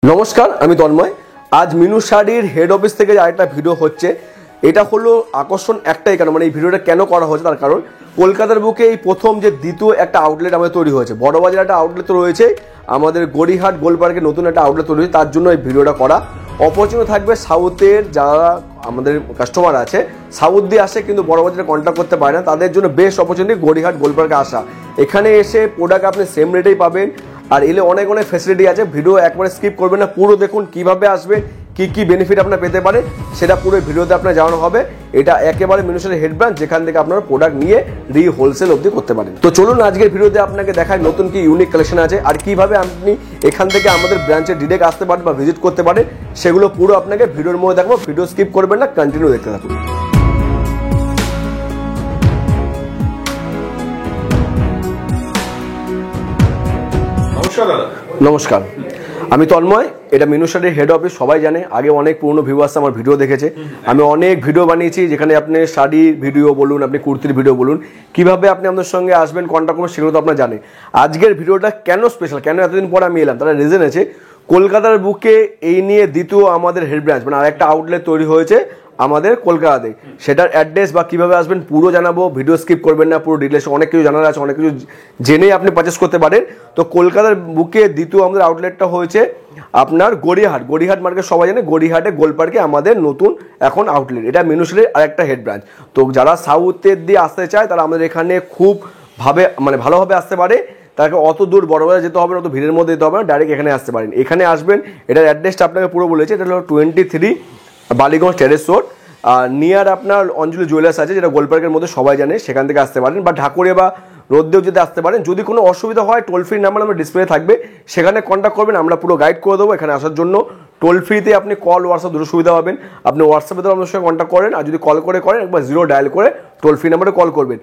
নমস্কার, আমি তন্ময়। আজ মিনু শাড়ির হেড অফিস থেকে আরেকটা ভিডিও হচ্ছে। এটা হলো আকর্ষণ একটাই কারণ, মানে এই ভিডিওটা কেন করা হচ্ছে তার কারণ কলকাতার বুকে এই প্রথম যে দ্বিতীয় একটা আউটলেট আমাদের তৈরি হয়েছে। বড়বাজারে একটা আউটলেট তো রয়েছে, আমাদের গড়িহাট গোলপার্কে নতুন একটা আউটলেট তৈরি হয়েছে, তার জন্য এই ভিডিওটা করা। অপরচুনিটি থাকবে সাউথের যারা আমাদের কাস্টমার আছে, সাউথ দিয়ে আসে কিন্তু বড়বাজারে কন্ট্যাক্ট করতে পারে না, তাদের জন্য বেস্ট অপরচুনিটি গড়িহাট গোলপার্কে আসা। এখানে এসে প্রোডাক্ট আপনি সেম রেটেই পাবেন, আর এলে অনেক অনেক ফ্যাসিলিটি আছে। ভিডিও একবারে স্কিপ করবেন না, পুরো দেখুন কিভাবে আসবে, কি কি বেনিফিট আপনার পেতে পারে সেটা পুরো ভিডিওতে আপনার জানানো হবে। এটা একেবারে মিনু শাড়ির হেড ব্রাঞ্চ, যেখান থেকে আপনারা প্রোডাক্ট নিয়ে হোলসেল অবধি করতে পারেন। তো চলুন আজকের ভিডিওতে আপনাকে দেখায় নতুন কি ইউনিক কালেকশন আছে আর কিভাবে আপনি এখান থেকে আমাদের ব্রাঞ্চে ডিরেক্ট আসতে পারেন বা ভিজিট করতে পারেন, সেগুলো পুরো আপনাকে ভিডিওর মধ্যে দেখাবো। ভিডিও স্কিপ করবেন না, কন্টিনিউ দেখতে থাকুন। নমস্কার, আমি তন্ময়। এটা মিনু শাড়ির হেড অফিস, সবাই জানে। আগে অনেক পুরনো ভিউয়ার্স আমার ভিডিও দেখেছে। আমি অনেক ভিডিও বানিয়েছি যেখানে আপনি শাড়ির ভিডিও বলুন, আপনি কুর্তির ভিডিও বলুন, কিভাবে আপনি আমাদের সঙ্গে আসবেন, কন্ট্যাক্ট করবেন, সেগুলো তো আপনার জানে। আজকের ভিডিওটা কেন স্পেশাল, কেন এতদিন পর আমি এলাম, তার রিজন আছে। কলকাতার বুকে এই নিয়ে দ্বিতীয় আমাদের হেড ব্রাঞ্চ, মানে আরেকটা আউটলেট তৈরি হয়েছে আমাদের কলকাতাতে। সেটার অ্যাড্রেস বা কিভাবে আসবেন পুরো জানাবো, ভিডিও স্কিপ করবেন না, পুরো ডিটেলস। অনেক কিছু জানার আছে, অনেক কিছু জেনেই আপনি পারচেস করতে পারেন। তো কলকাতার বুকে দ্বিতীয় আমাদের আউটলেটটা হয়েছে আপনার গড়িহাট মার্কেট, সবাই জানে। গড়িহাটে গোলপার্কে আমাদের নতুন এখন আউটলেট, এটা মিনু শাড়ির আরেকটা হেড ব্রাঞ্চ। তো যারা সাউথের দিয়ে আসতে চায় তারা আমাদের এখানে খুব ভালোভাবে আসতে পারে। তাকে অত দূর বড়বাজার যেতে হবে না, অত ভিড়ের মধ্যে যেতে হবে না, ডাইরেক্ট এখানে আসতে পারেন। এখানে আসবেন, এটার অ্যাড্রেসটা আপনাকে পুরো বলেছে। এটা হলো 23 বালিগঞ্জ টেরেস রোড, নিয়ার আপনার অঞ্জলি জুয়েলার্স আছে, যেটা গোলপার্কের মধ্যে সবাই জানে, সেখান থেকে আসতে পারেন। বা ঢাকুরিয়া বা রোদ্দেও যদি আসতে পারেন। যদি কোনো অসুবিধা হয়, টোল ফ্রি নাম্বার আমার ডিসপ্লে থাকবে, সেখানে কন্ট্যাক্ট করবেন, আমরা পুরো গাইড করে দেবো এখানে আসার জন্য। টোল ফ্রিতে আপনি কল হোয়াটসঅ্যাপ দুটো সুবিধা পাবেন। আপনি হোয়াটসঅ্যাপে তো আমাদের সঙ্গে কন্ট্যাক্ট করেন, আর যদি কল করেন একবার 0 ডায়াল করে টোল ফ্রি নাম্বারে কল করবেন।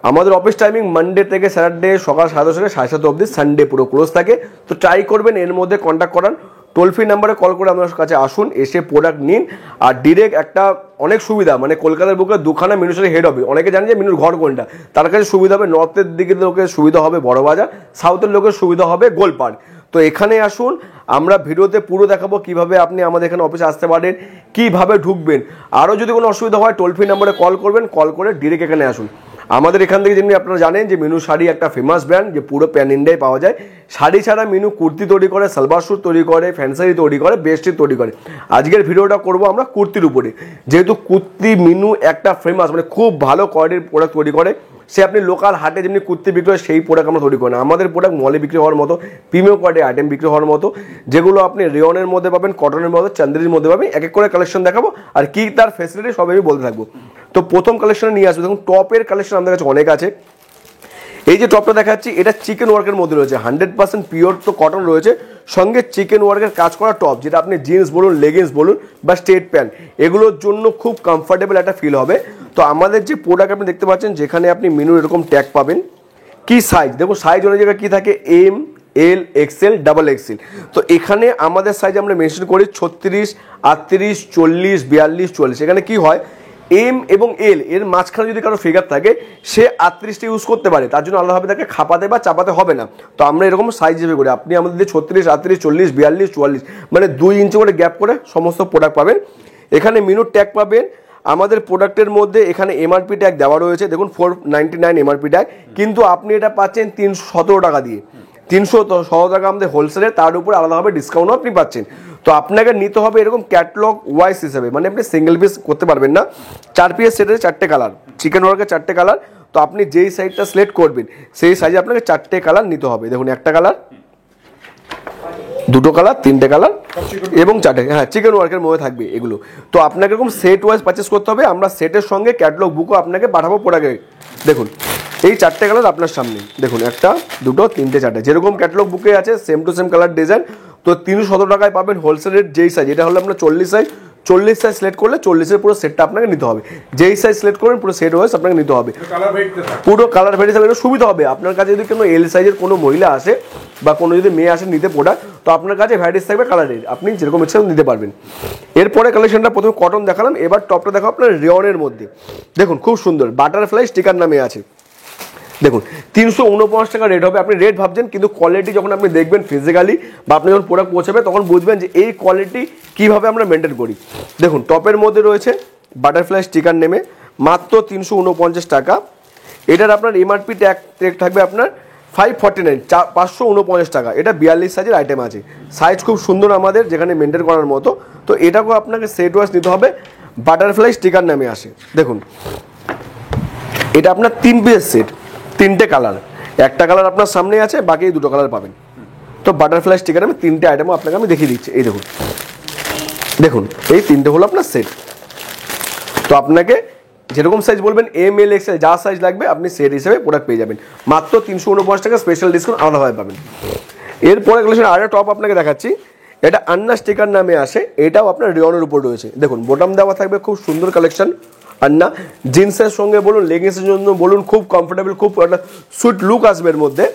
আমাদের অফিস টাইমিং মানডে থেকে স্যাটারডে সকাল 7:30 থেকে 7:30 অবধি, সানডে পুরো ক্লোজ থাকে। তো ট্রাই করবেন এর মধ্যে কন্ট্যাক্ট করান। টোল ফ্রি নাম্বারে কল করে আমাদের কাছে আসুন, এসে প্রোডাক্ট নিন। আর ডিরেক্ট একটা অনেক সুবিধা, মানে কলকাতার বুকে দুখানা মিনু শাড়ির হেড অফিস। অনেকে জানে যে মিনুর ঘর কোনটা, তার কাছে সুবিধা হবে নর্থের দিকের লোকের সুবিধা হবে বড়বাজার, সাউথের লোকের সুবিধা হবে গোলপার্ক। তো এখানে আসুন, আমরা ভিডিওতে পুরো দেখাবো কিভাবে আপনি আমাদের এখানে অফিসে আসতে পারেন, কিভাবে ঢুকবেন। আরও যদি কোনো অসুবিধা হয় টোল ফ্রি নাম্বারে কল করবেন, কল করে ডিরেক্ট এখানে আসুন। আমাদের এখান থেকে যেমনি আপনারা জানেন যে মিনু শাড়ি একটা ফেমাস ব্র্যান্ড, যে পুরো প্যান ইন্ডিয়ায় পাওয়া যায়। শাড়ি ছাড়া মিনু কুর্তি তৈরি করে, সালবার স্যুট তৈরি করে, ফ্যান্সারি তৈরি করে, বেডশিট তৈরি করে। আজকের ভিডিওটা করবো আমরা কুর্তির উপরে, যেহেতু কুর্তি মিনু একটা ফেমাস, মানে খুব ভালো কোয়ালিটির প্রোডাক্ট তৈরি করে। সে আপনি লোকাল হাটে যেমনি কুর্তি বিক্রি হয়, সেই প্রোডাক্ট আমরা তৈরি করি না। আমাদের প্রোডাক্ট মলে বিক্রি হওয়ার মতো, প্রিমিয়াম কোয়ালিটির আইটেম বিক্রি হওয়ার মতো, যেগুলো আপনি রেয়নের মধ্যে পাবেন, কটনের মধ্যে, চান্দেরির মধ্যে পাবেন। এক এক করে কালেকশন দেখাবো, আর কি তার ফ্যাসিলিটি সব আমি বলতে থাকবো। তো প্রথম কালেকশনে নিয়ে আসবো, দেখুন টপের কালেকশন আমাদের কাছে অনেক আছে। এই যে টপটা দেখাচ্ছি, এটা চিকেন ওয়ার্কের মধ্যে রয়েছে, 100% পিওর তো কটন রয়েছে, সঙ্গে চিকেন ওয়ার্কের কাজ করা টপ, যেটা আপনি জিন্স বলুন, লেগিংস বলুন বা স্ট্রেট প্যান্ট, এগুলোর জন্য খুব কমফর্টেবল একটা ফিল হবে। তো আমাদের যে প্রোডাক্ট আপনি দেখতে পাচ্ছেন, যেখানে আপনি মিনুর এরকম ট্যাগ পাবেন। কি সাইজ দেখুন, সাইজ অনেক জায়গায় কী থাকে, এম, এল, এক্সেল, ডাবল এক্সেল। তো এখানে আমাদের সাইজ আমরা মেনশন করি 36, 38, 40, 42, 44। এখানে কি হয়, এম এবং এল এর মাঝখানে যদি কারো ফিগার থাকে, সে 38টা ইউজ করতে পারে, তার জন্য আলাদাভাবে তাকে খাপাতে বা চাপাতে হবে না। তো আমরা এরকম সাইজ হিসেবে করি। আপনি আমাদের 36, 38, 40, 42, 44, মানে 2 ইঞ্চি করে গ্যাপ করে সমস্ত প্রোডাক্ট পাবেন। এখানে মিনুর ট্যাগ পাবেন। আমাদের প্রোডাক্টের মধ্যে এখানে এমআরপি ট্যাগ দেওয়া রয়েছে, দেখুন 499 এমআরপি ট্যাগ, কিন্তু আপনি এটা পাচ্ছেন 317 টাকা দিয়ে। 317 টাকা আমাদের হোলসেলে, তার উপর আলাদাভাবে ডিসকাউন্টও আপনি পাচ্ছেন। তো আপনাকে নিতে হবে এরকম ক্যাটলগ ওয়াইজ হিসেবে, মানে আপনি সিঙ্গেল পিস করতে পারবেন না। 4 পিস সেটের 4টে কালার, চিকেন ওয়ার্কের 4টে কালার। তো আপনি যেই সাইজটা সিলেক্ট করবেন সেই সাইজে আপনাকে 4টে কালার নিতে হবে। দেখুন, একটা কালার, দুটো কালার, 3টে কালার এবং 4টে, হ্যাঁ চিকেন ওয়ার্কের মধ্যে থাকবে এগুলো। তো আপনাকে এরকম সেট ওয়াইজ পারচেস করতে হবে। আমরা সেটের সঙ্গে ক্যাটলগ বুকও আপনাকে পাঠাবো প্রোডাক্টে। দেখুন এই 4টে কালার আপনার সামনে, দেখুন 1, 2, 3, 4, যেরকম ক্যাটলগ বুকে আছে same to same colour design. তো 317 টাকায় পাবেন হোলসেলের যেই সাইজ। এটা হলো আপনার 40 সাইজ, 40 সাইজ সিলেক্ট করলে 40-এর পুরো সেটটা আপনাকে নিতে হবে। যেই সাইজ সিলেক্ট করবেন পুরো সেট ওয়াইজ আপনাকে নিতে হবে, পুরো কালার ভ্যারি থাকলে সুবিধা হবে। আপনার কাছে যদি কোনো এল সাইজের কোনো মহিলা আসে বা কোনো যদি মেয়ে আসে নিতে প্রোডাক্ট, তো আপনার কাছে ভ্যারাইটিস থাকবে কালারের, আপনি যেরকম ইচ্ছা নিতে পারবেন। এরপরে কালেকশনটা প্রথমে কটন দেখালাম, এবার টপটা দেখাবো আপনার রেয়নের মধ্যে। দেখুন খুব সুন্দর, বাটারফ্লাই স্টিকার নামে আছে। দেখুন 349 টাকা রেট হবে। আপনি রেট ভাবছেন, কিন্তু কোয়ালিটি যখন আপনি দেখবেন ফিজিক্যালি বা আপনি যখন প্রোডাক্ট পৌঁছাবে তখন বুঝবেন যে এই কোয়ালিটি কীভাবে আমরা মেনটেন করি। দেখুন টপের মধ্যে রয়েছে বাটারফ্লাই স্টিকার নেমে মাত্র 349 টাকা। এটার আপনার এমআরপি ট্যাগ থাকবে আপনার 549, 549 টাকা। এটা 42 সাইজের আইটেম আছে, সাইজ খুব সুন্দর আমাদের যেখানে মেনটেন করার মতো। তো এটাকেও আপনাকে সেট ওয়াইজ নিতে হবে, বাটারফ্লাই স্টিকার নামে আসে। দেখুন এটা আপনার 3 পিসের সেট, 3টে কালার, একটা কালার আপনার সামনে আছে, বাকি 2টো কালার পাবেন। তো বাটারফ্লাই স্টিকার নামে 3টে আইটেমও আপনাকে আমি দেখিয়ে দিচ্ছি। এই দেখুন, দেখুন এই 3টে হলো আপনার সেট। তো আপনাকে যেরকম সাইজ বলবেন এম এল এক্সেল যা সাইজ লাগবে আপনি সেট হিসেবে প্রোডাক্ট পেয়ে যাবেন মাত্র 349 টাকা, স্পেশাল ডিসকাউন্ট আলাদাভাবে পাবেন। এরপরে কালেকশন আরেকটা টপ আপনাকে দেখাচ্ছি, এটা আন্না স্টিকার নামে আসে, এটাও আপনার রিয়নের উপর রয়েছে। দেখুন বোতাম দেওয়া থাকবে, খুব সুন্দর কালেকশন। আন্না জিন্সের সঙ্গে বলুন, লেগিংসের জন্য বলুন, খুব কমফোর্টেবল, খুব একটা সুইট লুক আসবে এর মধ্যে।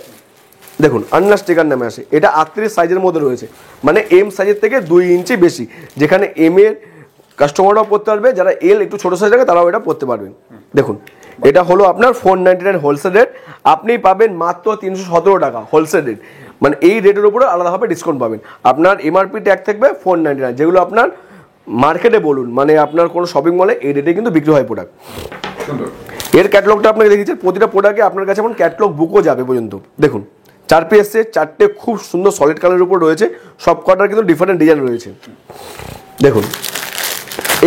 দেখুন আন্না স্টিকার নামে আসে, এটা 38 সাইজের মধ্যে রয়েছে, মানে এম সাইজের থেকে 2 ইঞ্চি বেশি। যেখানে এম এর কাস্টমাররাও পড়তে পারবে, যারা এল একটু ছোটো সাইজ থাকে তারাও এটা পড়তে পারবেন। দেখুন এটা হলো আপনার 499 হোলসেল রেট, আপনি পাবেন মাত্র 317 টাকা হোলসেল রেট। মানে এই রেটের উপরে আলাদাভাবে ডিসকাউন্ট পাবেন। আপনার এমআরপি ট্যাগ থাকবে 499, যেগুলো আপনার মার্কেটে বলুন মানে আপনার কোনো শপিং মলে এই রেটে কিন্তু বিক্রি হয় প্রোডাক্ট। এর ক্যাটলগটা আপনাকে দেখিয়েছে, প্রতিটা প্রোডাক্টে আপনার কাছে এখন ক্যাটলগ বুকও যাবে পর্যন্ত। দেখুন 4 পিস সেট, 4টে খুব সুন্দর সলিড কালারের উপর রয়েছে, সব কটার কিন্তু ডিফারেন্ট ডিজাইন রয়েছে। দেখুন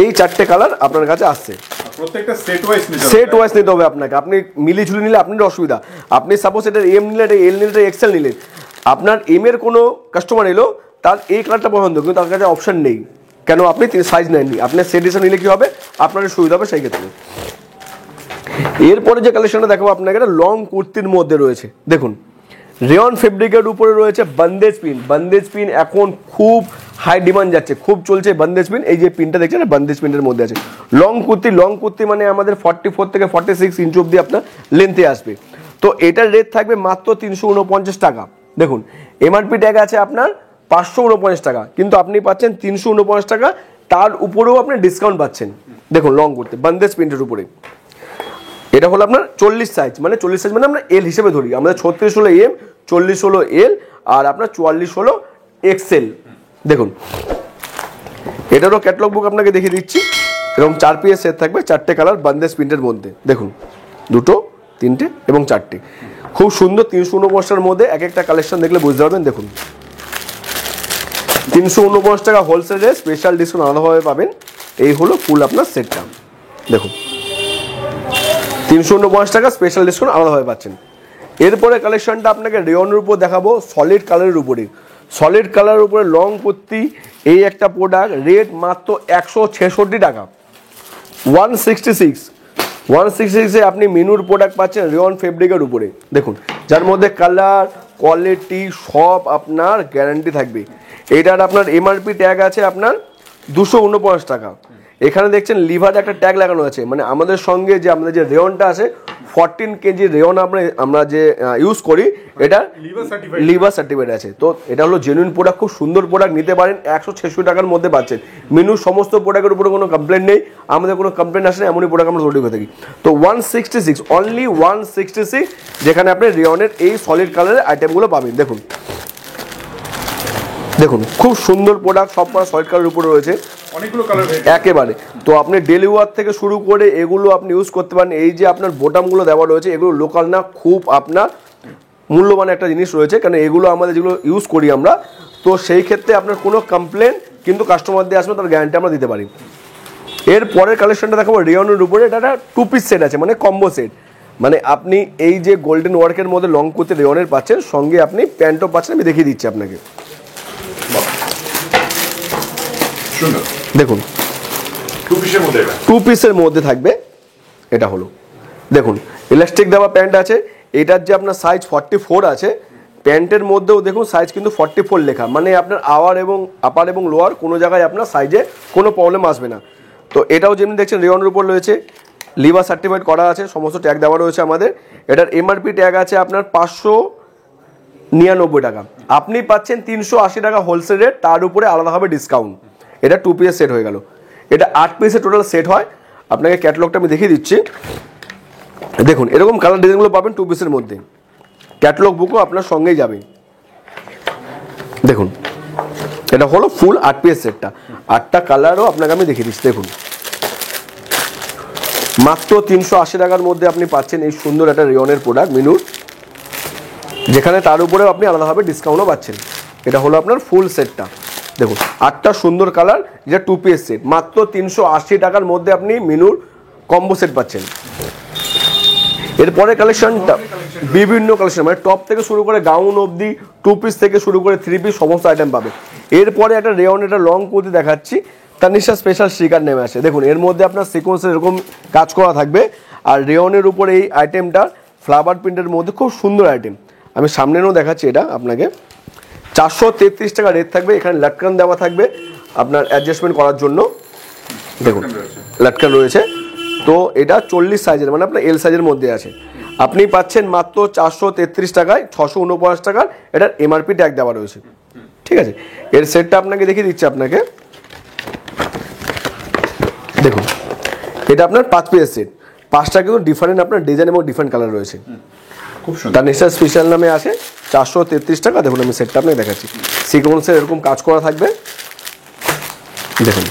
এই 4টে কালার আপনার কাছে আসছে, প্রত্যেকটা সেট ওয়াইজ নিতে হবে আপনাকে। আপনি মিলি ঝুলি নিলে আপনার অসুবিধা, আপনি সাপোজ এটা এম নিলেন, এটা এল নিলেন, এটা এক্সেল নিলেন, আপনার এম এর কোনো কাস্টমার এলো তার এই কালারটা পছন্দ, কিন্তু তার কাছে অপশন নেই, কেন আপনি সাইজ নেননি। আপনার সেট হিসেবে নিলে কি হবে, আপনার সুবিধা হবে সেই ক্ষেত্রে। এরপরে যে কালেকশনটা দেখাবো আপনাকে, এটা লং কুর্তির মধ্যে রয়েছে। দেখুন রেয়ন ফেব্রিকের উপরে রয়েছে বন্দেজ পিন। বন্দেজ পিন এখন খুব হাই ডিমান্ড যাচ্ছে, খুব চলছে বন্দেজ পিন। এই যে পিনটা দেখছেন বন্দেজ পিনের মধ্যে আছে। লং কুর্তি মানে আমাদের 44 থেকে 46 ইঞ্চ অব্দি আপনার লেন্থে আসবে। তো এটার রেট থাকবে মাত্র 349 টাকা। দেখুন এমআরপি ট্যাগ আছে আপনার 549 টাকা, কিন্তু আপনি পাচ্ছেন 349 টাকা, তার উপরেও আপনি ডিসকাউন্ট পাচ্ছেন। দেখুন লং কুর্তি বন্দেজ পিনের উপরে, এটা হলো আপনার 40 সাইজ, মানে 40 সাইজ মানে আমরা এল হিসেবে ধরি, আমাদের 36 হলো এম, 40 হলো এল, আর আপনার 44 হলো এক্সেল। দেখুন এটারও ক্যাটলগ বুক আপনাকে দেখিয়ে দিচ্ছি। এরকম 4 পিস সেট থাকবে, 4টে কালার বন্দেজ প্রিন্টের মধ্যে। দেখুন 2, 3টে এবং 4টে, খুব সুন্দর। 349 মধ্যে এক একটা কালেকশন দেখলে বুঝতে পারবেন। দেখুন 349 টাকা হোলসেল রেট, স্পেশাল ডিসকাউন্ট আলাদাভাবে পাবেন। এই হলো ফুল আপনার সেটটা। দেখুন 349 টাকা স্পেশাল ডিসকাউন্ট আলাদাভাবে পাচ্ছেন। এরপরে কালেকশনটা আপনাকে রেয়নের উপর দেখাবো, সলিড কালারের উপরে। সলিড কালারের উপরে লং কুর্তি, এই একটা প্রোডাক্ট, রেট মাত্র 166 টাকা। 166 আপনি মিনুর প্রোডাক্ট পাচ্ছেন রেয়ন ফেব্রিকের উপরে। দেখুন যার মধ্যে কালার কোয়ালিটি সব আপনার গ্যারান্টি থাকবে। এইটার আপনার এমআরপি ট্যাগ আছে আপনার 249 টাকা। এখানে দেখছেন লিভার একটা ট্যাগ লাগানো আছে, মানে আমাদের সঙ্গে যে আমাদের যে রেয়নটা আছে 14 কেজি রেয়ন আমরা যে ইউজ করি, এটা লিভার সার্টিফাইড আছে। তো এটা হলো জেনুইন প্রোডাক্ট, খুব সুন্দর প্রোডাক্ট, নিতে পারেন। 166 টাকার মধ্যে পাচ্ছেন। মেনুর সমস্ত প্রোডাক্টের উপরে কোনো কমপ্লেন নেই, আমাদের কোনো কমপ্লেন আসে না, এমনই প্রোডাক্ট আমরা তৈরি করে থাকি। তো 166, অনলি 166, যেখানে আপনি রেয়নের এই সলিড কালারের আইটেমগুলো পাবেন। দেখুন দেখুন খুব সুন্দর প্রোডাক্ট, সব সলিড কালারের উপরে রয়েছে অনেকগুলো কালার একেবারে। তো আপনি ডেলি ওয়ার থেকে শুরু করে এগুলো আপনি ইউজ করতে পারেন। এই যে আপনার বোটামগুলো দেওয়া রয়েছে, এগুলো লোকাল না, খুব আপনার মূল্যবান একটা জিনিস রয়েছে, কারণ এগুলো আমাদের যেগুলো ইউজ করি আমরা, তো সেই ক্ষেত্রে আপনার কোনো কমপ্লেন কিন্তু কাস্টমারদের আসবে, তার গ্যারান্টি আমরা দিতে পারি। এর পরের কালেকশনটা দেখাবো রেয়নের উপরে। এটা একটা 2 পিস সেট আছে, মানে কম্বো সেট। মানে আপনি এই যে গোল্ডেন ওয়ার্কের মধ্যে লং কুর্তি রেয়নের পাচ্ছেন, সঙ্গে আপনি প্যান্টও পাচ্ছেন। আমি দেখিয়ে দিচ্ছি আপনাকে। দেখুন 2 পিসের মধ্যে থাকবে। এটা হলো দেখুন ইলাস্টিক দেওয়া প্যান্ট আছে। এটার যে আপনার সাইজ 44 আছে, প্যান্টের মধ্যেও দেখুন সাইজ কিন্তু 44 লেখা, মানে আপনার আপার এবং লোয়ার কোনো জায়গায় আপনার সাইজে কোনো প্রবলেম আসবে না। তো এটাও যেমনি দেখছেন রেয়নের উপর রয়েছে, লিভার সার্টিফাইড করা আছে, সমস্ত ট্যাগ দেওয়া রয়েছে আমাদের। এটার এমআরপি ট্যাগ আছে আপনার 599 টাকা, আপনি পাচ্ছেন 380 টাকা হোলসেল রেট, তার উপরে আলাদাভাবে ডিসকাউন্ট। এটা 2 পিসের সেট হয়ে গেল। এটা 8 পিসের টোটাল সেট হয়। আপনাকে ক্যাটালগটা আমি দেখিয়ে দিচ্ছি। দেখুন এরকম কালার ডিজাইনগুলো পাবেন 2 পিসের মধ্যে, ক্যাটালগ বুকও আপনার সঙ্গেই যাবে। দেখুন এটা হলো ফুল 8 পিস সেটটা, 8টা কালারও আপনাকে আমি দেখিয়ে দিচ্ছি। দেখুন মাত্র 380 টাকার মধ্যে আপনি পাচ্ছেন এই সুন্দর একটা রেয়নের প্রোডাক্ট মিনুর, যেখানে তার উপরেও আপনি আলাদাভাবে ডিসকাউন্টও পাচ্ছেন। এটা হলো আপনার ফুল সেটটা। দেখুন 8টা সুন্দর কালার, যেটা 2 পিস সেট, মাত্র 380 টাকার মধ্যে আপনি মিনুর কম্বো সেট পাচ্ছেন। এরপরে কালেকশনটা বিভিন্ন কালেকশন, মানে টপ থেকে শুরু করে গাউন অবধি, 2 পিস থেকে শুরু করে 3 পিস সমস্ত আইটেম পাবে। এরপরে একটা রেয়ন, একটা লং কুর্তি দেখাচ্ছি, তার নিশ্চয় স্পেশাল স্টিকার নেমে আসে। দেখুন এর মধ্যে আপনার সিকোয়েন্সের এরকম কাজ করা থাকবে, আর রেয়নের উপর এই আইটেমটা ফ্লাওয়ার প্রিন্টের মধ্যে খুব সুন্দর আইটেম। আমি সামনেও দেখাচ্ছি এটা আপনাকে, 433 টাকা রেট থাকবে। এখানে লাটকান দেওয়া থাকবে আপনার অ্যাডজাস্টমেন্ট করার জন্য। দেখুন লাটকান রয়েছে, তো এটা 40 সাইজের, মানে আপনার এল সাইজের মধ্যে আছে। আপনি পাচ্ছেন মাত্র 433 টাকায়, 649 টাকার এটার এমআরপি ট্যাগ দেওয়া রয়েছে। ঠিক আছে, এর সেটটা আপনাকে দেখিয়ে দিচ্ছি আপনাকে। দেখুন এটা আপনার 5 পিস সেট, 5টা কিন্তু ডিফারেন্ট আপনার ডিজাইন এবং ডিফারেন্ট কালার রয়েছে। খুব সুন্দর, তার নিশ্চয় স্পেশাল নামে আসে 433 টাকা। দেখুন আমি সেটটা আপনাকে দেখাচ্ছি, সিকোয়েন্সের এরকম কাজ করা থাকবে। দেখুন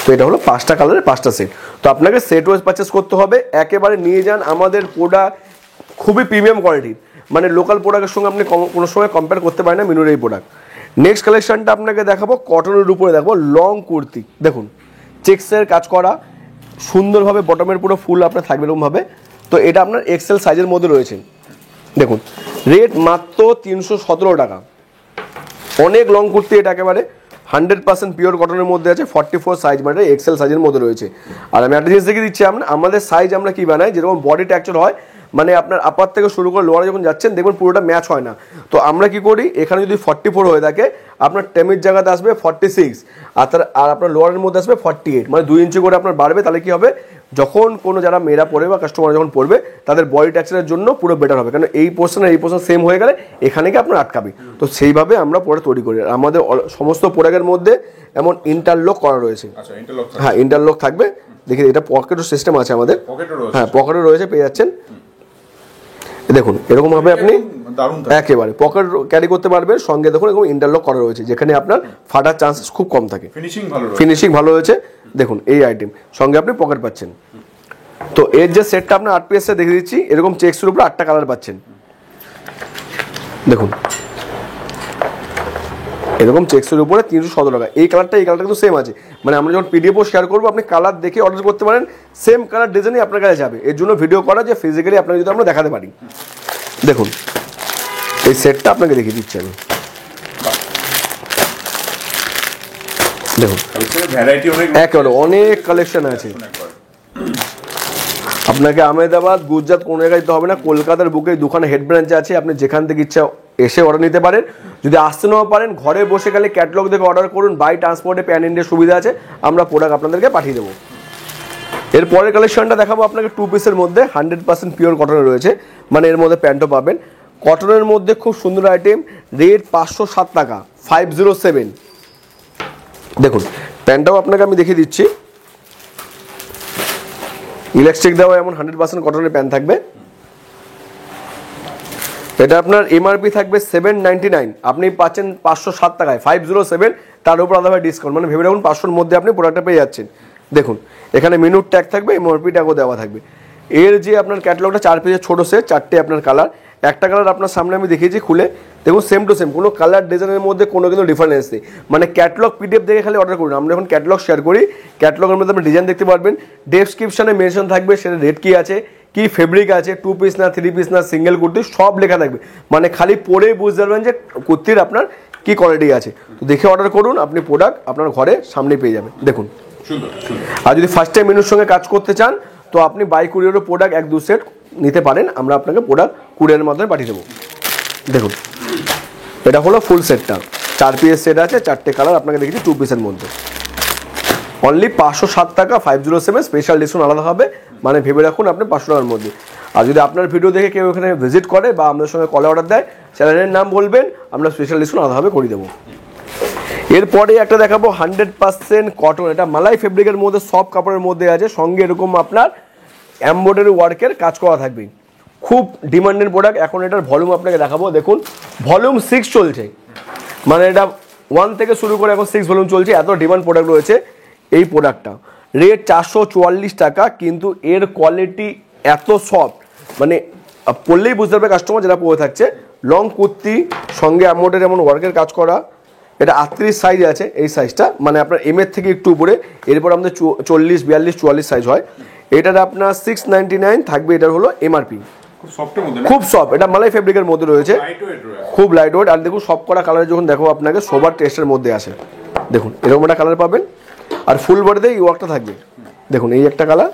তো এটা হলো 5টা কালারের 5টা সেট। তো আপনাকে সেট ওয়াইজ পারচেস করতে হবে, একেবারে নিয়ে যান। আমাদের প্রোডাক্ট খুবই প্রিমিয়াম কোয়ালিটির, মানে লোকাল প্রোডাক্টের সঙ্গে আপনি কোনো সময় কম্পেয়ার করতে পারেন না মিনুর এই প্রোডাক্ট। নেক্সট কালেকশনটা আপনাকে দেখাবো কটনের উপরে, দেখাবো লং কুর্তি। দেখুন চেক্সের কাজ করা সুন্দরভাবে, বটমের পুরো ফুল আপনার থাকবে এরকমভাবে। তো এটা আপনার এক্সেল সাইজের মধ্যে রয়েছে। দেখুন রেট মাত্র 317 টাকা। অনেক লং কুর্তি, এটা একেবারে 100% পিওর কটনের মধ্যে আছে, 44 সাইজ, মানে এক্সেল সাইজের মধ্যে রয়েছে। আর আমি একটা জিনিস দেখিয়ে দিচ্ছি, আমাদের সাইজ আমরা কি বানাই, যেরকম বডি ট্যাকচার হয়, মানে আপনার আপার থেকে শুরু করে লোয়ারে যখন যাচ্ছেন দেখবেন পুরোটা ম্যাচ হয় না। তো আমরা কি করি, এখানে যদি 44 হয়ে থাকে, আপনার টেমির জায়গাতে আসবে 46, আর আপনার লোয়ারের মধ্যে আসবে 48, মানে 2 ইঞ্চি করে আপনার বাড়বে। তাহলে কি হবে, যখন কোনো যারা মেয়েরা পড়বে বা কাস্টমার যখন পড়বে, তাদের বডি ট্যাকচারের জন্য পুরো বেটার হবে, কারণ এই পোর্শন আর এই পোর্শন সেম হয়ে গেলে এখানে কি আপনার আটকাবে। তো সেইভাবে আমরা পরে তৈরি করি। আমাদের সমস্ত প্রোডাক্টের মধ্যে এমন ইন্টারলক করা রয়েছে। আচ্ছা ইন্টারলক, হ্যাঁ ইন্টারলক থাকবে। দেখি এটা পকেটও সিস্টেম আছে আমাদের, হ্যাঁ পকেটও রয়েছে, পেয়ে যাচ্ছেন। দেখুন এরকম ভাবে আপনি একেবারে পকেট ক্যারি করতে পারবেন। সঙ্গে দেখুন এরকম ইন্টারলক করা রয়েছে, যেখানে আপনার ফাটার চান্সেস খুব কম থাকে। ফিনিশিং ভালো রয়েছে। দেখুন এই আইটেম সঙ্গে আপনি পকেট পাচ্ছেন। তো এর যে সেটটা আপনার 8 পিসে দেখে দিচ্ছি, এরকম চেক্সের উপরে 8টা কালার পাচ্ছেন। দেখুন এরকম চেক্সের উপরে 317 টাকা। এই কালারটা কিন্তু সেম আছে, মানে আমরা যখন পিডিএফও শেয়ার করবো, আপনি কালার দেখে অর্ডার করতে পারেন, সেম কালার ডিজাইনই আপনার কাছে যাবে। এর জন্য ভিডিও করা, যে ফিজিক্যালি আপনাকে যদি আমরা দেখাতে পারি। দেখুন এই সেটটা আপনাকে দেখিয়ে দিচ্ছি আমি। দেখুন একেবারে অনেক কালেকশন আছে। আপনাকে আহমেদাবাদ, গুজরাট কোনো জায়গায় যেতে হবে না, কলকাতার বুকে দুখানে হেড ব্রাঞ্চ আছে। আপনি যেখান থেকে ইচ্ছা এসে অর্ডার নিতে পারেন। যদি আসতে নাও পারেন, ঘরে বসে গেলে ক্যাটালগ দেখে অর্ডার করুন। বাই ট্রান্সপোর্টে প্যান ইন্ডিয়ার সুবিধা আছে, আমরা প্রোডাক্ট আপনাদেরকে পাঠিয়ে দেবো। এর পরের কালেকশনটা দেখাবো আপনাকে 2 পিসের মধ্যে, 100% পিওর কটনের রয়েছে, মানে এর মধ্যে প্যান্টও পাবেন। কটনের মধ্যে খুব সুন্দর আইটেম, রেট 507 টাকা, 507। দেখুন প্যান্টটাও আপনাকে আমি দেখিয়ে দিচ্ছি, ইলাস্টিক দেওয়া, এমন 100% কটনের প্যান্ট থাকবে। এটা আপনার এমআরপি থাকবে 799, আপনি পাচ্ছেন 507 টাকায়, 507। তার উপর আলাদা ডিসকাউন্ট, মানে ভেবে রাখুন 500-র মধ্যে আপনি প্রোডাক্টটা পেয়ে যাচ্ছেন। দেখুন এখানে মেনুর ট্যাগ থাকবে, এমআরপি ট্যাগও দেওয়া থাকবে। এর যে আপনার ক্যাটালগটা 4 পিসের ছোটো সেট, 4টে আপনার কালার। একটা কালার আপনার সামনে আমি দেখিয়েছি খুলে, দেখুন সেম টু সেম, কোনো কালার ডিজাইনের মধ্যে কোনো কিন্তু ডিফারেন্স নেই। মানে ক্যাটালগ পিডিএফ দেখে খালি অর্ডার করুন। আমরা এখন ক্যাটালগ শেয়ার করি, ক্যাটালগের মধ্যে আপনি ডিজাইন দেখতে পারবেন, ডেসক্রিপশনে মেনশন থাকবে, সেটা রেট কী আছে, কি ফেব্রিক আছে, 2 পিস না 3 পিস না সিঙ্গেল কুর্তি, সব লেখা থাকবে। মানে খালি পরেই বুঝতে পারবেন যে কুর্তির আপনার কি কোয়ালিটি আছে। তো দেখে অর্ডার করুন, আপনি প্রোডাক্ট আপনার ঘরে সামনে পেয়ে যাবেন। দেখুন আর যদি ফার্স্ট টাইম মেনুর সঙ্গে কাজ করতে চান, তো আপনি বাই কুরিয়ারও প্রোডাক্ট 1-2 সেট নিতে পারেন, আমরা আপনাকে প্রোডাক্ট কুরিয়ারের মাধ্যমে পাঠিয়ে দেবো। দেখুন এটা হলো ফুল সেটটা, 4 পিসের সেট আছে, 4টে কালার আপনাকে দেখেছি 2 পিসের মধ্যে। অনলি 507 টাকা, 507 স্পেশাল ডিসকাউন্ট আলাদা হবে, মানে ভেবে রাখুন আপনি 500 টাকার মধ্যে। আর যদি আপনার ভিডিও দেখে কেউ এখানে ভিজিট করে বা আমাদের সঙ্গে কলে অর্ডার দেয়, চ্যানেলের নাম বলবেন, আমরা স্পেশাল ডিসকাউন্ট আলাদাভাবে করে দেবো। এরপরে একটা দেখাবো 100% কটন, এটা মালাই ফেব্রিকের মধ্যে, সফট কাপড়ের মধ্যে আছে, সঙ্গে এরকম আপনার এমব্রয়ডারি ওয়ার্কের কাজ করা থাকবে, খুব ডিমান্ডেড প্রোডাক্ট। এখন এটার ভলিউম আপনাকে দেখাবো, দেখুন ভলিউম 6 চলছে, মানে এটা 1 থেকে শুরু করে এখন 6 ভলিউম চলছে, এত ডিমান্ড প্রোডাক্ট রয়েছে এই প্রোডাক্টটা। রেট 444 টাকা, কিন্তু এর কোয়ালিটি এত সফট, মানে পরলেই বুঝতে পারবে কাস্টমার যারা পরে থাকছে। লং কুর্তি সঙ্গে এমব্রয়ডারি এমন ওয়ার্কের কাজ করা, এটা 38 সাইজ আছে এই সাইজটা, মানে আপনার এম এর থেকে একটু উপরে, এরপর আমাদের 40, 42, 44 সাইজ হয়। এটার আপনার 699 থাকবে, এটার হলো এমআরপি। খুব সফট, এটা মালাই ফেব্রিকের মধ্যে রয়েছে, খুব লাইট ওয়েট। আর দেখুন সব করা কালার যখন দেখো আপনাকে সোবার টেস্টের মধ্যে আসে, দেখুন এরকম একটা কালার পাবেন। আর ফুল বডিতে এই ওয়ার্কটা থাকবে, দেখুন এই একটা কালার,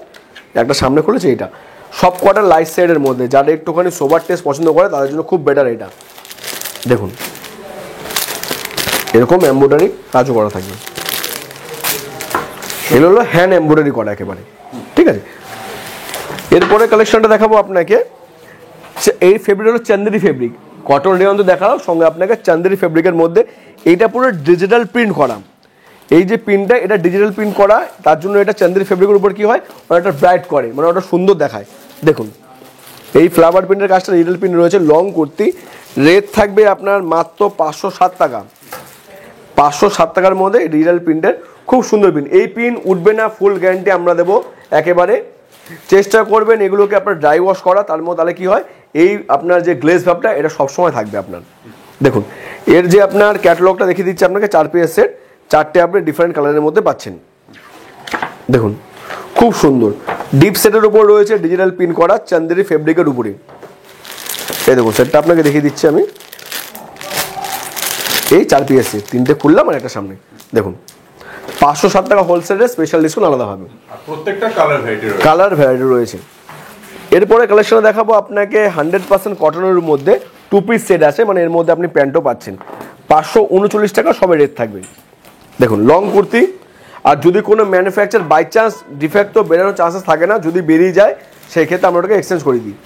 একটা সামনে খুলেছে, এইটা সব কটা লাইট শেডের মধ্যে, যারা একটুখানি সোবার টেস্ট পছন্দ করে তাদের জন্য খুব বেটার এটা। দেখুন এরকম এমব্রয়ডারি কাজও করা থাকবে, এগুলো হলো হ্যান্ড এমব্রয়ডারি করা একেবারে, ঠিক আছে। এরপরে কালেকশনটা দেখাবো আপনাকে, এই ফেব্রিক হলো চান্দেরি ফেব্রিক, কটন রেয়ন তো দেখালাম, সঙ্গে আপনাকে চান্দেরি ফেব্রিকের মধ্যে এইটা পুরো ডিজিটাল প্রিন্ট করা। এই যে প্রিন্টটা, এটা ডিজিটাল প্রিন্ট করা, তার জন্য এটা চান্দেরি ফেব্রিকের উপর কি হয়, ওটা ব্রাইট করে, মানে ওটা সুন্দর দেখায়। দেখুন এই ফ্লাওয়ার প্রিন্টের কাজটা ডিজিটাল প্রিন্ট রয়েছে। লং কুর্তি, রেট থাকবে আপনার মাত্র 507 টাকা। 507 টাকার মধ্যে ডিজিটাল প্রিন্টের খুব সুন্দর প্রিন্ট। এই প্রিন্ট উঠবে না, ফুল গ্যারান্টি আমরা দেবো একেবারে। চেষ্টা করবেন এগুলোকে আপনার ড্রাই ওয়াশ করা, তার মধ্যে তাহলে কি হয়, এই আপনার যে গ্লেজ ভাবটা এটা সবসময় থাকবে আপনার। দেখুন এর যে আপনার ক্যাটালগটা দেখিয়ে দিচ্ছে আপনাকে, 4 পিস সেট, 4টে আপনি ডিফারেন্ট কালারের মধ্যে পাচ্ছেন। দেখুন খুব সুন্দর ডিপ সেটের উপর রয়েছে ডিজিটাল প্রিন্ট করা চান্দেরি ফেব্রিকের উপরে। এই দেখুন সেটটা আপনাকে দেখিয়ে দিচ্ছি আমি, এই 4 পিস সেট, 3টে খুললাম আর একটা সামনে। দেখুন 507 টাকা হোলসেলের, স্পেশাল ডিসকাউন্ট আলাদা হবে, প্রত্যেকটা কালার ভ্যারাইটি রয়েছে। এরপরে কালেকশন দেখাবো আপনাকে 100% কটনের মধ্যে 2 পিস সেট আছে, মানে এর মধ্যে আপনি প্যান্টও পাচ্ছেন। 539 টাকা সবে রেট থাকবে। দেখুন লং কুর্তি, আর যদি কোনো ম্যানুফ্যাকচার বাই চান্স ডিফেক্ট তো বেরোনোর চান্সেস থাকে না, যদি বেরিয়ে যায় সেই ক্ষেত্রে আমরা ওটাকে এক্সচেঞ্জ করে দিই।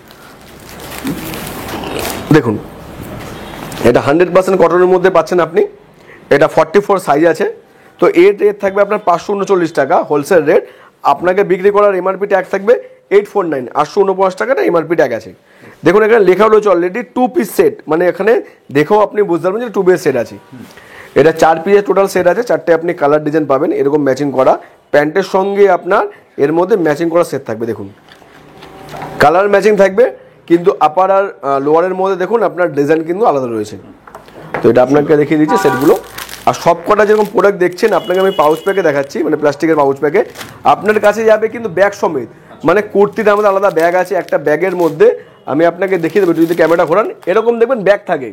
দেখুন এটা 100% কটনের মধ্যে পাচ্ছেন আপনি, এটা 44 সাইজ আছে। তো এর রেট থাকবে আপনার 539 টাকা হোলসেল রেট। আপনাকে বিক্রি করার এমআরপি ট্যাগ থাকবে 849, 849 টাকাটা এমআরপি ট্যাগ আছে। দেখুন এখানে লেখা রয়েছে অলরেডি 2 পিস সেট, মানে এখানে দেখেও আপনি বুঝতে পারবেন যে 2 পিস সেট আছে। এটা 4 পিসের টোটাল সেট আছে, 4টে আপনি কালার ডিজাইন পাবেন এরকম ম্যাচিং করা, প্যান্টের সঙ্গে আপনার এর মধ্যে ম্যাচিং করা সেট থাকবে। দেখুন কালার ম্যাচিং থাকবে, কিন্তু আপার আর লোয়ারের মধ্যে দেখুন আপনার ডিজাইন কিন্তু আলাদা রয়েছে। তো এটা আপনাকে দেখিয়ে দিচ্ছি সেটগুলো। আর সব কটা যেরকম প্রোডাক্ট দেখছেন আপনাকে আমি পাউচ প্যাকে দেখাচ্ছি, মানে প্লাস্টিকের পাউচ প্যাকে আপনার কাছে যাবে কিন্তু ব্যাগ সমেত, মানে কুর্তিতে আমাদের আলাদা ব্যাগ আছে, একটা ব্যাগের মধ্যে আমি আপনাকে দেখিয়ে দেবো, যদি ক্যামেরাটা ঘোরান এরকম দেখবেন ব্যাগ থাকে,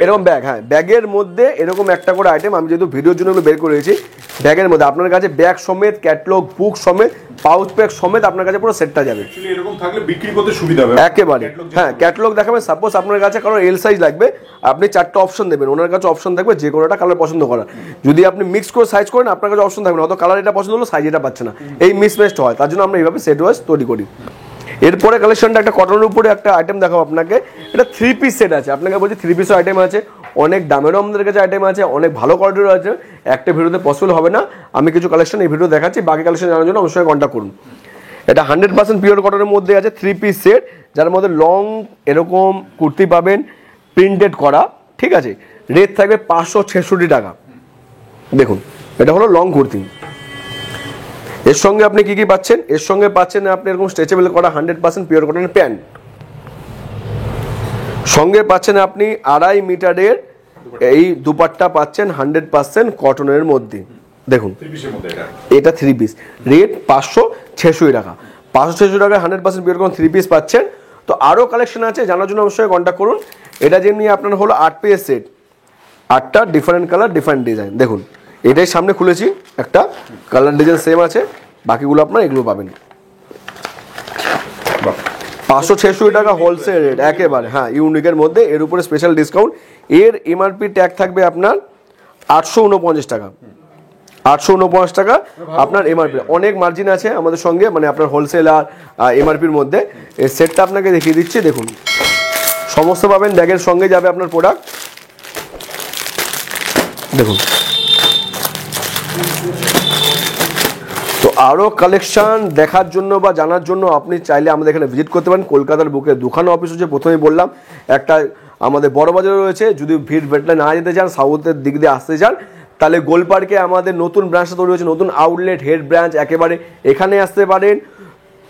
এরকম ব্যাগ, হ্যাঁ ব্যাগের মধ্যে এরকম একটা করে আইটেম, আমি যেহেতু ভিডিওর জন্য বের করেছি, ব্যাগের মধ্যে আপনার কাছে ব্যাগ সমেত, ক্যাটলগ, বুক সমেত, পাউচ প্যাক সমেত আপনার কাছে পুরো সেটটা যাবে। এরকম থাকলে বিক্রি করতে সুবিধা হবে একেবারে। হ্যাঁ ক্যাটলগ দেখাবেন, সাপোজ আপনার কাছে কারণ এল সাইজ লাগবে, আপনি 4টা অপশন দেবেন, ওনার কাছে অপশন থাকবে যে কোনোটা কালার পছন্দ করা। যদি আপনি মিক্স করে সাইজ করেন আপনার কাছে অপশন থাকবে না, হয়তো কালার এটা পছন্দ হলো সাইজ এটা পাচ্ছে না, এই মিসম্যাচড হয়, তার জন্য আমরা এইভাবে সেট ওয়াইজ তৈরি করি। এরপরে কালেকশনটা একটা কটনের উপরে একটা আইটেম দেখাবো আপনাকে, এটা 3 পিস সেট আছে। আপনাকে বলছি 3 পিসের আইটেম আছে, অনেক দামেরও আমাদের কাছে আইটেম আছে, অনেক ভালো কোয়ালিটিরও আছে, একটা ভিডিওতে পসিবল হবে না। আমি কিছু কালেকশন এই ভিডিও দেখাচ্ছি, বাকি কালেকশন জানার জন্য আমার সঙ্গে কন্ট্যাক্ট করুন। এটা 100% পিওর কটনের মধ্যে আছে, 3 পিস সেট, যার মধ্যে লং এরকম কুর্তি পাবেন প্রিন্টেড করা, ঠিক আছে। রেট থাকবে 566 টাকা। দেখুন এটা হলো লং কুর্তি। এর সঙ্গে আপনি কি কি পাচ্ছেন, এর সঙ্গে পাচ্ছেন আপনি এরকম স্ট্রেচেবল করা 100% পিওর কটনের প্যান্ট, সঙ্গে পাচ্ছেন আপনি 2.5 মিটারের এই দুপাট্টা পাচ্ছেন 100% কটনের মধ্যে। দেখুন এটা 3 পিস, রেট 566 টাকা। 566 টাকায় 100% পিওর কটন 3 পিস পাচ্ছেন। তো আরও কালেকশন আছে, জানার জন্য অবশ্যই কন্ট্যাক্ট করুন। এটা যেমনি আপনার হলো 8 পিস সেট, 8টা ডিফারেন্ট কালার ডিফারেন্ট ডিজাইন। দেখুন এটাই সামনে খুলেছি, একটা কালার ডিজাইন সেম আছে, বাকিগুলো আপনার এগুলো পাবেন। 566 টাকা হোলসেল রেট একেবারে, হ্যাঁ ইউনিকের মধ্যে, এর উপরে স্পেশাল ডিসকাউন্ট। এর এমআরপি ট্যাগ থাকবে আপনার 849 টাকা। 849 টাকা আপনার এমআরপি। অনেক মার্জিন আছে আমাদের সঙ্গে, মানে আপনার হোলসেল আর এমআরপির মধ্যে। এই সেটটা আপনাকে দেখিয়ে দিচ্ছি, দেখুন সমস্ত পাবেন, ব্যাগের সঙ্গে যাবে আপনার প্রোডাক্ট। দেখুন তো আরও কালেকশন দেখার জন্য বা জানার জন্য আপনি চাইলে আমাদের এখানে ভিজিট করতে পারেন। কলকাতার বুকে দুখানা অফিস হচ্ছে, প্রথমেই বললাম একটা আমাদের বড় বাজারে রয়েছে, যদি ভিড় ভেটলে না যেতে চান, সাউথের দিক দিয়ে আসতে চান, তাহলে গোলপার্কে আমাদের নতুন ব্রাঞ্চটা তৈরি হয়েছে, নতুন আউটলেট হেড ব্রাঞ্চ একেবারে, এখানে আসতে পারেন।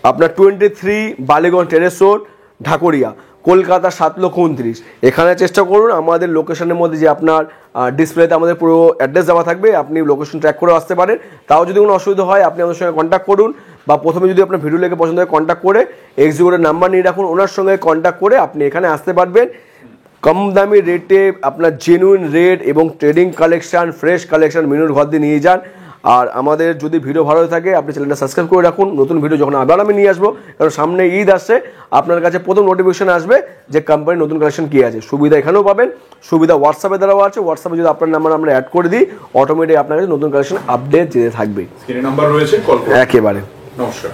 আপনার 23 বালিগঞ্জ টেরেস রোড, ঢাকুরিয়া, কলকাতা 7,29,000। এখানে চেষ্টা করুন আমাদের লোকেশনের মধ্যে যে আপনার ডিসপ্লেতে আমাদের পুরো অ্যাড্রেস দেওয়া থাকবে, আপনি লোকেশন ট্র্যাক করে আসতে পারেন। তাও যদি কোনো অসুবিধা হয় আপনি আমাদের সঙ্গে কন্ট্যাক্ট করুন, বা প্রথমে যদি আপনার ভিডিও লেগে পছন্দ হয় কন্ট্যাক্ট করে এক্সিকিউটিভ নাম্বার নিয়ে রাখুন, ওনার সঙ্গে কন্ট্যাক্ট করে আপনি এখানে আসতে পারবেন। কম দামি রেটে আপনার জেনুইন রেট এবং ট্রেডিং কালেকশন, ফ্রেশ কালেকশন মিনুর ঘর দিয়ে নিয়ে যান। আর আমাদের যদি ভিডিও ভালো থাকে আপনি চ্যানেলটা সাবস্ক্রাইব করে রাখুন, নতুন ভিডিও যখন আবার আমি নিয়ে আসবো, কারণ সামনে ঈদ আসছে, আপনার কাছে প্রথম নোটিফিকেশন আসবে যে কোম্পানির নতুন কালেকশন কী আছে। সুবিধা এখানেও পাবেন, সুবিধা হোয়াটসঅ্যাপে দেওয়া আছে, হোয়াটসঅ্যাপে যদি আপনার নাম্বার আমরা অ্যাড করে দিই অটোমেটিক আপনার কাছে নতুন কালেকশন আপডেট যেতে থাকবে। স্ক্রিনে নাম্বার রয়েছে, কল করুন। একেবারে নমস্কার।